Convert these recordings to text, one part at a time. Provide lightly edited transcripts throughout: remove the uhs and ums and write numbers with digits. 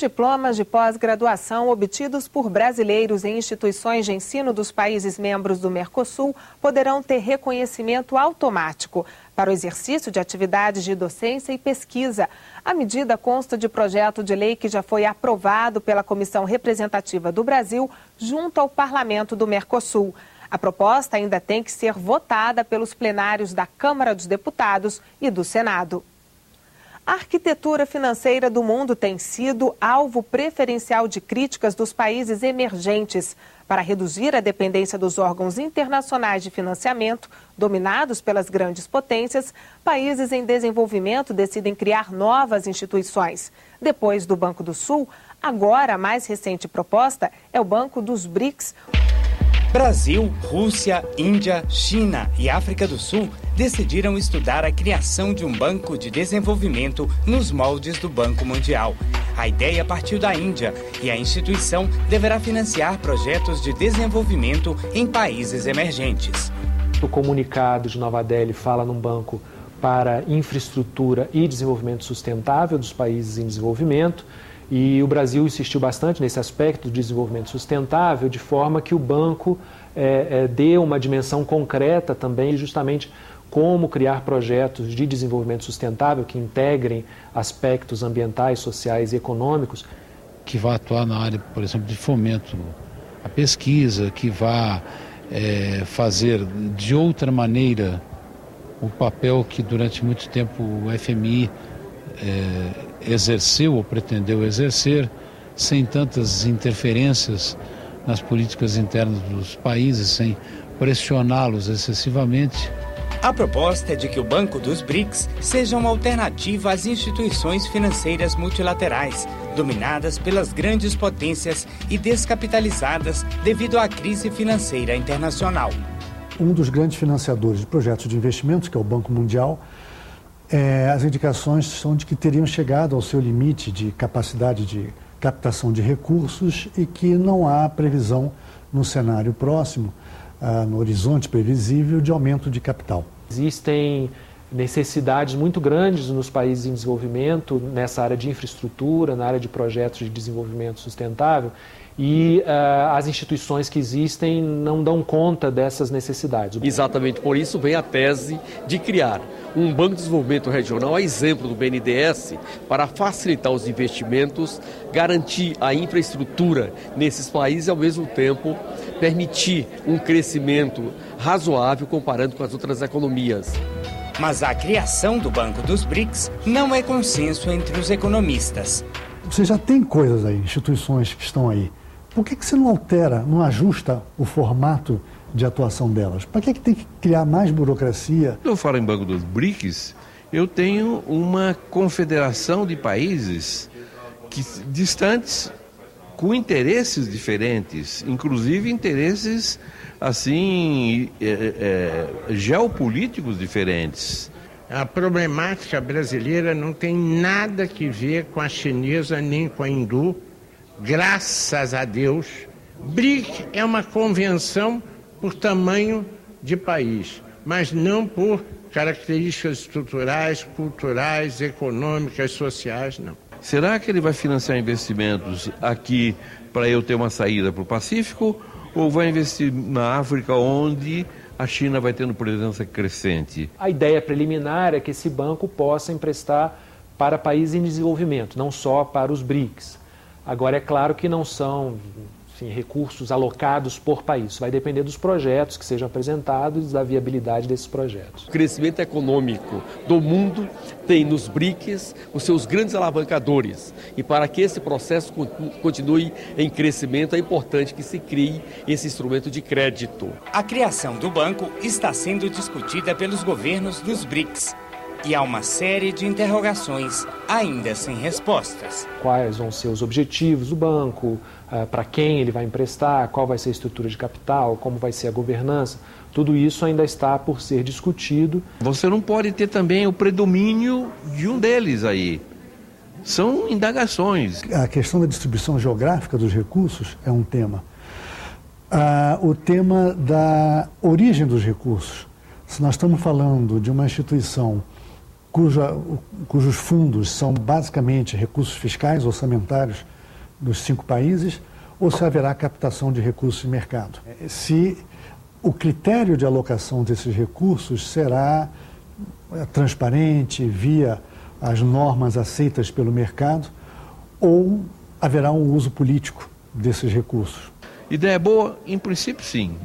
diplomas de pós-graduação obtidos por brasileiros em instituições de ensino dos países membros do Mercosul poderão ter reconhecimento automático para o exercício de atividades de docência e pesquisa. A medida consta de projeto de lei que já foi aprovado pela Comissão Representativa do Brasil junto ao Parlamento do Mercosul. A proposta ainda tem que ser votada pelos plenários da Câmara dos Deputados e do Senado. A arquitetura financeira do mundo tem sido alvo preferencial de críticas dos países emergentes. Para reduzir a dependência dos órgãos internacionais de financiamento, dominados pelas grandes potências, países em desenvolvimento decidem criar novas instituições. Depois do Banco do Sul, agora a mais recente proposta é o Banco dos BRICS. Brasil, Rússia, Índia, China e África do Sul decidiram estudar a criação de um banco de desenvolvimento nos moldes do Banco Mundial. A ideia partiu da Índia e a instituição deverá financiar projetos de desenvolvimento em países emergentes. O comunicado de Nova Delhi fala num banco para infraestrutura e desenvolvimento sustentável dos países em desenvolvimento. E o Brasil insistiu bastante nesse aspecto do desenvolvimento sustentável, de forma que o banco dê uma dimensão concreta também, justamente como criar projetos de desenvolvimento sustentável que integrem aspectos ambientais, sociais e econômicos. Que vá atuar na área, por exemplo, de fomento à pesquisa, que vá fazer de outra maneira o papel que durante muito tempo o FMI exerceu ou pretendeu exercer, sem tantas interferências nas políticas internas dos países, sem pressioná-los excessivamente. A proposta é de que o Banco dos BRICS seja uma alternativa às instituições financeiras multilaterais, dominadas pelas grandes potências e descapitalizadas devido à crise financeira internacional. Um dos grandes financiadores de projetos de investimentos, que é o Banco Mundial, as indicações são de que teriam chegado ao seu limite de capacidade de captação de recursos e que não há previsão no cenário próximo, no horizonte previsível, de aumento de capital. Existem necessidades muito grandes nos países em desenvolvimento, nessa área de infraestrutura, na área de projetos de desenvolvimento sustentável, e as instituições que existem não dão conta dessas necessidades. Exatamente por isso vem a tese de criar um Banco de Desenvolvimento Regional, a exemplo do BNDES, para facilitar os investimentos, garantir a infraestrutura nesses países e, ao mesmo tempo, permitir um crescimento razoável comparando com as outras economias. Mas a criação do Banco dos BRICS não é consenso entre os economistas. Você já tem coisas aí, instituições que estão aí. Por que você não altera, não ajusta o formato de atuação delas? Para que tem que criar mais burocracia? Quando eu falo em Banco dos BRICS, eu tenho uma confederação de países distantes, com interesses diferentes, inclusive interesses assim geopolíticos diferentes. A problemática brasileira não tem nada que ver com a chinesa nem com a hindu. Graças a Deus, BRIC é uma convenção por tamanho de país, mas não por características estruturais, culturais, econômicas, sociais, não. Será que ele vai financiar investimentos aqui para eu ter uma saída para o Pacífico, ou vai investir na África, onde a China vai tendo presença crescente? A ideia preliminar é que esse banco possa emprestar para países em desenvolvimento, não só para os BRICS. Agora, é claro que não são recursos alocados por país. Isso vai depender dos projetos que sejam apresentados e da viabilidade desses projetos. O crescimento econômico do mundo tem nos BRICS os seus grandes alavancadores. E para que esse processo continue em crescimento, é importante que se crie esse instrumento de crédito. A criação do banco está sendo discutida pelos governos dos BRICS. E há uma série de interrogações ainda sem respostas. Quais vão ser os objetivos do banco, para quem ele vai emprestar, qual vai ser a estrutura de capital, como vai ser a governança. Tudo isso ainda está por ser discutido. Você não pode ter também o predomínio de um deles aí. São indagações. A questão da distribuição geográfica dos recursos é um tema. O tema da origem dos recursos. Se nós estamos falando de uma instituição cujos fundos são basicamente recursos fiscais, orçamentários dos 5 países, ou se haverá captação de recursos de mercado. Se o critério de alocação desses recursos será transparente, via as normas aceitas pelo mercado, ou haverá um uso político desses recursos. Ideia boa, em princípio sim,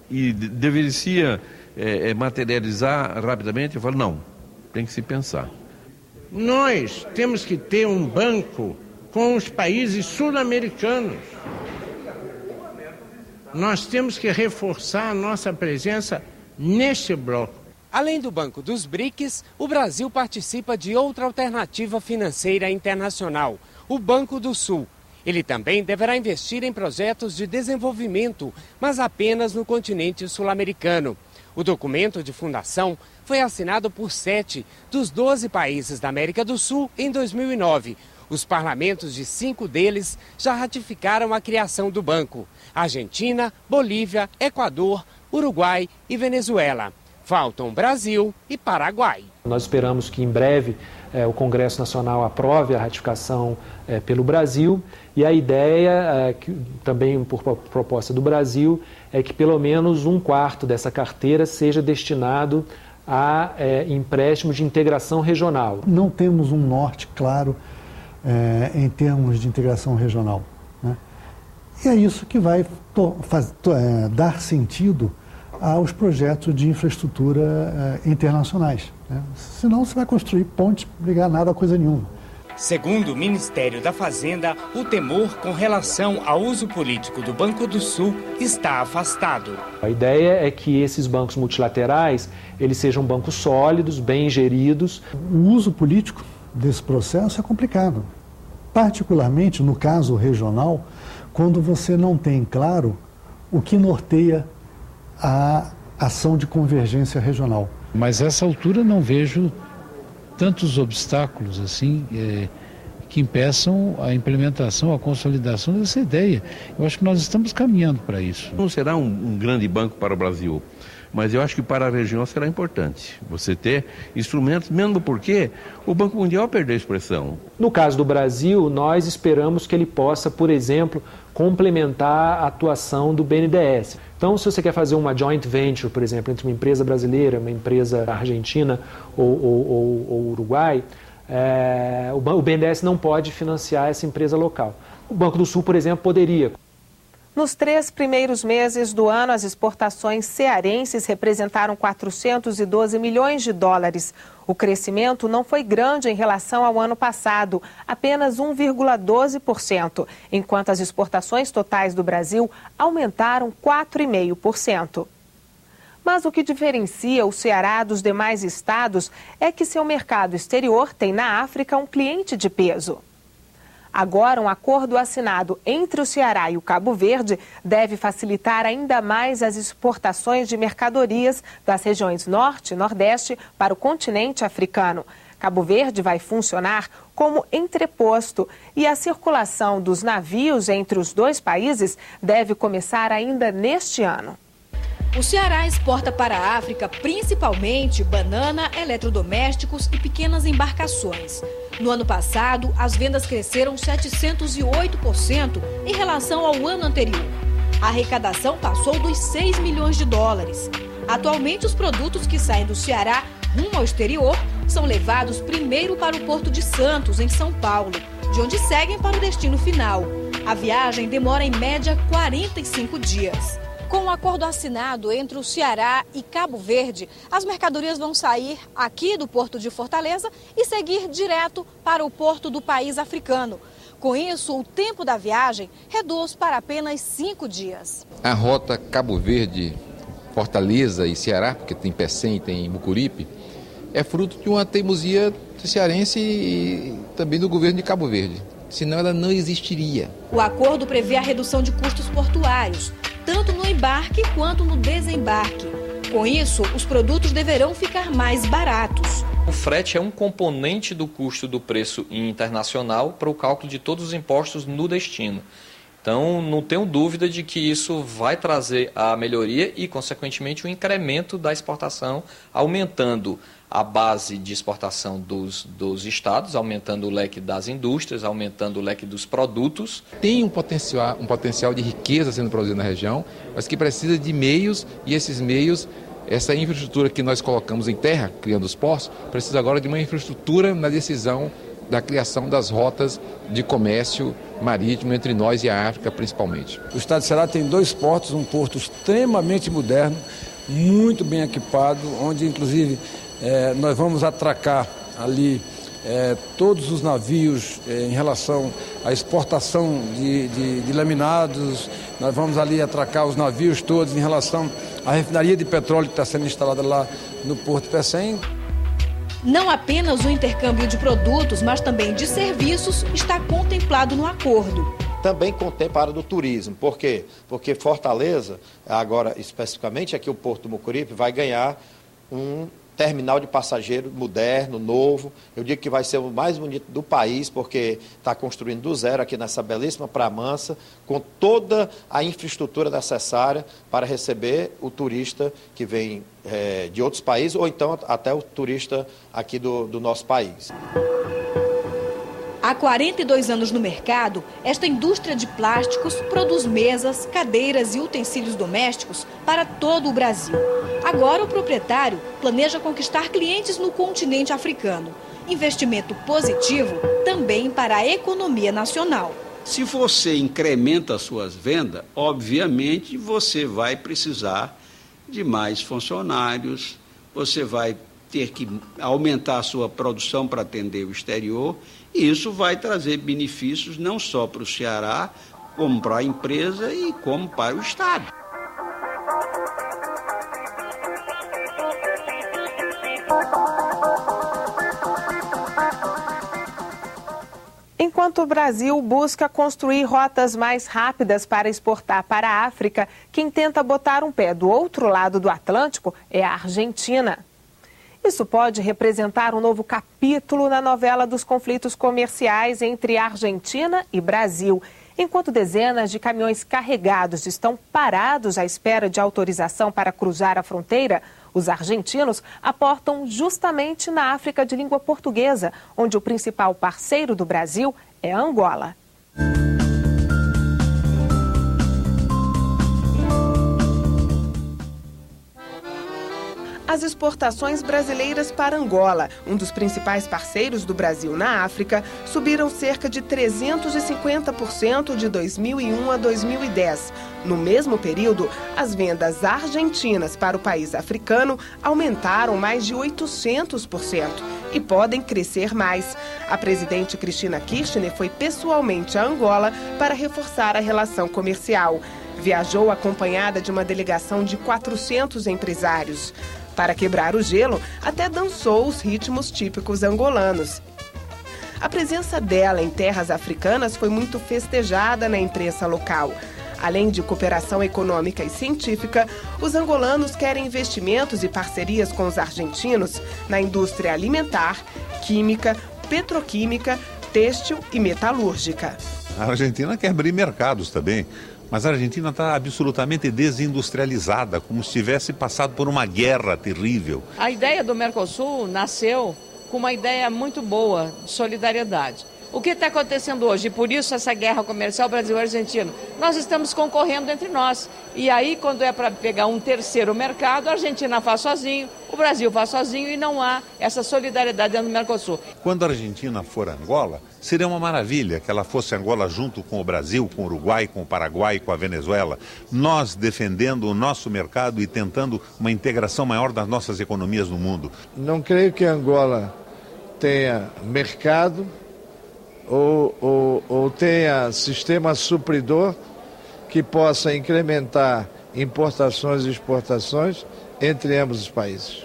e deveria materializar rapidamente. Eu falo, não, tem que se pensar. Nós temos que ter um banco com os países sul-americanos. Nós temos que reforçar a nossa presença neste bloco. Além do Banco dos BRICS, o Brasil participa de outra alternativa financeira internacional, o Banco do Sul. Ele também deverá investir em projetos de desenvolvimento, mas apenas no continente sul-americano. O documento de fundação foi assinado por 7 dos 12 países da América do Sul em 2009. Os parlamentos de 5 deles já ratificaram a criação do banco: Argentina, Bolívia, Equador, Uruguai e Venezuela. Faltam Brasil e Paraguai. Nós esperamos que em breve o Congresso Nacional aprove a ratificação pelo Brasil, e a ideia, também por proposta do Brasil, é que pelo menos 1/4 dessa carteira seja destinado a empréstimos de integração regional. Não temos um norte claro em termos de integração regional, né? E é isso que vai dar sentido aos projetos de infraestrutura internacionais, né? Senão você vai construir pontes, ligar nada a coisa nenhuma. Segundo o Ministério da Fazenda, o temor com relação ao uso político do Banco do Sul está afastado. A ideia é que esses bancos multilaterais eles sejam bancos sólidos, bem geridos. O uso político desse processo é complicado, particularmente no caso regional, quando você não tem claro o que norteia a ação de convergência regional. Mas a essa altura não vejo tantos obstáculos assim que impeçam a implementação, a consolidação dessa ideia. Eu acho que nós estamos caminhando para isso. Não será um grande banco para o Brasil, mas eu acho que para a região será importante você ter instrumentos, mesmo porque o Banco Mundial perdeu a expressão. No caso do Brasil, nós esperamos que ele possa, por exemplo, complementar a atuação do BNDES. Então, se você quer fazer uma joint venture, por exemplo, entre uma empresa brasileira, uma empresa argentina ou Uruguai, o BNDES não pode financiar essa empresa local. O Banco do Sul, por exemplo, poderia. Nos 3 primeiros meses do ano, as exportações cearenses representaram 412 milhões de dólares. O crescimento não foi grande em relação ao ano passado, apenas 1,12%, enquanto as exportações totais do Brasil aumentaram 4,5%. Mas o que diferencia o Ceará dos demais estados é que seu mercado exterior tem na África um cliente de peso. Agora, um acordo assinado entre o Ceará e o Cabo Verde deve facilitar ainda mais as exportações de mercadorias das regiões Norte e Nordeste para o continente africano. Cabo Verde vai funcionar como entreposto e a circulação dos navios entre os 2 países deve começar ainda neste ano. O Ceará exporta para a África principalmente banana, eletrodomésticos e pequenas embarcações. No ano passado, as vendas cresceram 708% em relação ao ano anterior. A arrecadação passou dos 6 milhões de dólares. Atualmente, os produtos que saem do Ceará rumo ao exterior são levados primeiro para o Porto de Santos, em São Paulo, de onde seguem para o destino final. A viagem demora em média 45 dias. Com o acordo assinado entre o Ceará e Cabo Verde, as mercadorias vão sair aqui do Porto de Fortaleza e seguir direto para o porto do país africano. Com isso, o tempo da viagem reduz para apenas 5 dias. A rota Cabo Verde, Fortaleza e Ceará, porque tem Pecém e tem Mucuripe, é fruto de uma teimosia cearense e também do governo de Cabo Verde. Senão ela não existiria. O acordo prevê a redução de custos portuários, tanto no embarque quanto no desembarque. Com isso, os produtos deverão ficar mais baratos. O frete é um componente do custo do preço internacional para o cálculo de todos os impostos no destino. Então, não tenho dúvida de que isso vai trazer a melhoria e, consequentemente, o incremento da exportação, aumentando a base de exportação dos estados, aumentando o leque das indústrias, aumentando o leque dos produtos. Tem um potencial de riqueza sendo produzido na região, mas que precisa de meios, e esses meios, essa infraestrutura que nós colocamos em terra, criando os portos, precisa agora de uma infraestrutura na decisão da criação das rotas de comércio marítimo entre nós e a África, principalmente. O estado de Ceará tem 2 portos, um porto extremamente moderno, muito bem equipado, onde inclusive nós vamos atracar ali todos os navios em relação à exportação de laminados. Nós vamos ali atracar os navios todos em relação à refinaria de petróleo que está sendo instalada lá no Porto Pecém. Não apenas o intercâmbio de produtos, mas também de serviços está contemplado no acordo. Também contempla a área do turismo. Por quê? Porque Fortaleza, agora especificamente aqui o Porto do Mucuripe, vai ganhar um terminal de passageiro moderno, novo. Eu digo que vai ser o mais bonito do país, porque está construindo do zero aqui nessa belíssima Praia Mansa, com toda a infraestrutura necessária para receber o turista que vem de outros países, ou então até o turista aqui do nosso país. Há 42 anos no mercado, esta indústria de plásticos produz mesas, cadeiras e utensílios domésticos para todo o Brasil. Agora o proprietário planeja conquistar clientes no continente africano. Investimento positivo também para a economia nacional. Se você incrementa as suas vendas, obviamente você vai precisar de mais funcionários, você vai ter que aumentar a sua produção para atender o exterior, e isso vai trazer benefícios não só para o Ceará, como para a empresa e como para o Estado. Enquanto o Brasil busca construir rotas mais rápidas para exportar para a África, quem tenta botar um pé do outro lado do Atlântico é a Argentina. Isso pode representar um novo capítulo na novela dos conflitos comerciais entre Argentina e Brasil. Enquanto dezenas de caminhões carregados estão parados à espera de autorização para cruzar a fronteira, os argentinos aportam justamente na África de língua portuguesa, onde o principal parceiro do Brasil é Angola. As exportações brasileiras para Angola, um dos principais parceiros do Brasil na África, subiram cerca de 350% de 2001 a 2010. No mesmo período, as vendas argentinas para o país africano aumentaram mais de 800% e podem crescer mais. A presidente Cristina Kirchner foi pessoalmente a Angola para reforçar a relação comercial. Viajou acompanhada de uma delegação de 400 empresários. Para quebrar o gelo, até dançou os ritmos típicos angolanos. A presença dela em terras africanas foi muito festejada na imprensa local. Além de cooperação econômica e científica, os angolanos querem investimentos e parcerias com os argentinos na indústria alimentar, química, petroquímica, têxtil e metalúrgica. A Argentina quer abrir mercados também. Mas a Argentina está absolutamente desindustrializada, como se tivesse passado por uma guerra terrível. A ideia do Mercosul nasceu com uma ideia muito boa de solidariedade. O que está acontecendo hoje? E por isso essa guerra comercial Brasil-Argentino. Nós estamos concorrendo entre nós. E aí, quando é para pegar um terceiro mercado, a Argentina faz sozinho, o Brasil faz sozinho e não há essa solidariedade dentro do Mercosul. Quando a Argentina for a Angola, seria uma maravilha que ela fosse Angola junto com o Brasil, com o Uruguai, com o Paraguai, com a Venezuela. Nós defendendo o nosso mercado e tentando uma integração maior das nossas economias no mundo. Não creio que Angola tenha mercado ou tenha sistema supridor que possa incrementar importações e exportações entre ambos os países.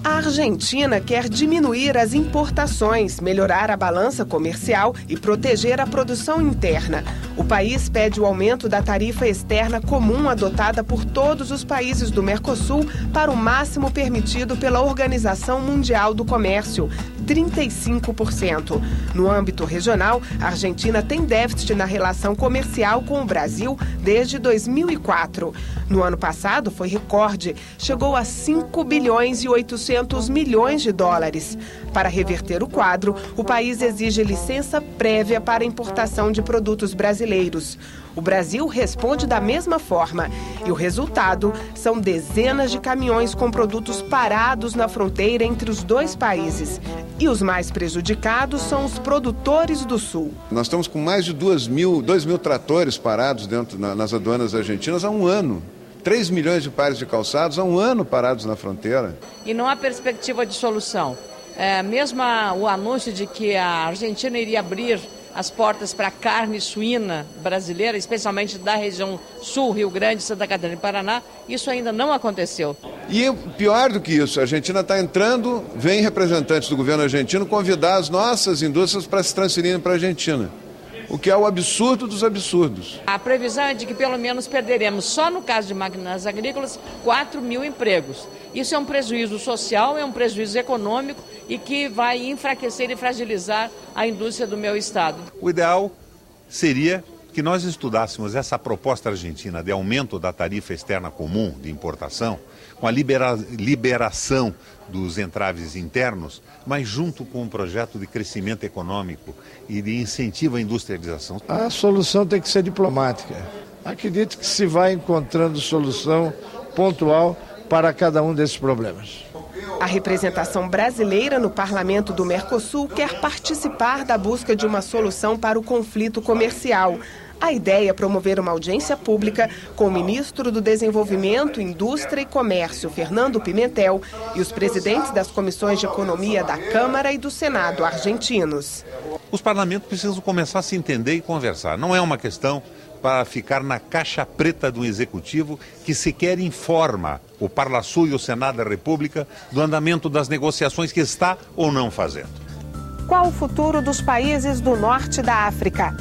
A Argentina quer diminuir as importações, melhorar a balança comercial e proteger a produção interna. O país pede o aumento da tarifa externa comum adotada por todos os países do Mercosul para o máximo permitido pela Organização Mundial do Comércio, 35%. No âmbito regional, a Argentina tem déficit na relação comercial com o Brasil desde 2004. No ano passado foi recorde, chegou a 5 bilhões e 800 milhões de dólares. Para reverter o quadro, o país exige licença prévia para importação de produtos brasileiros. O Brasil responde da mesma forma e o resultado são dezenas de caminhões com produtos parados na fronteira entre os dois países. E os mais prejudicados são os produtores do Sul. Nós estamos com mais de 2 mil tratores parados nas aduanas argentinas há um ano. 3 milhões de pares de calçados há um ano parados na fronteira. E não há perspectiva de solução. Mesmo o anúncio de que a Argentina iria abrir as portas para a carne suína brasileira, especialmente da região sul, Rio Grande, Santa Catarina e Paraná, isso ainda não aconteceu. E pior do que isso, a Argentina está entrando, vem representantes do governo argentino convidar as nossas indústrias para se transferirem para a Argentina. O que é o absurdo dos absurdos. A previsão é de que pelo menos perderemos, só no caso de máquinas agrícolas, 4 mil empregos. Isso é um prejuízo social, é um prejuízo econômico e que vai enfraquecer e fragilizar a indústria do meu estado. O ideal seria que nós estudássemos essa proposta argentina de aumento da tarifa externa comum de importação, com a liberação dos entraves internos, mas junto com um projeto de crescimento econômico e de incentivo à industrialização. A solução tem que ser diplomática. Acredito que se vai encontrando solução pontual para cada um desses problemas. A representação brasileira no Parlamento do Mercosul quer participar da busca de uma solução para o conflito comercial. A ideia é promover uma audiência pública com o ministro do Desenvolvimento, Indústria e Comércio, Fernando Pimentel, e os presidentes das comissões de economia da Câmara e do Senado argentinos. Os parlamentos precisam começar a se entender e conversar. Não é uma questão para ficar na caixa preta do Executivo, que sequer informa o Parlasul e o Senado da República do andamento das negociações que está ou não fazendo. Qual o futuro dos países do norte da África?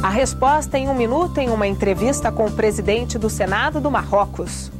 A resposta em 1 minuto em uma entrevista com o presidente do Senado do Marrocos.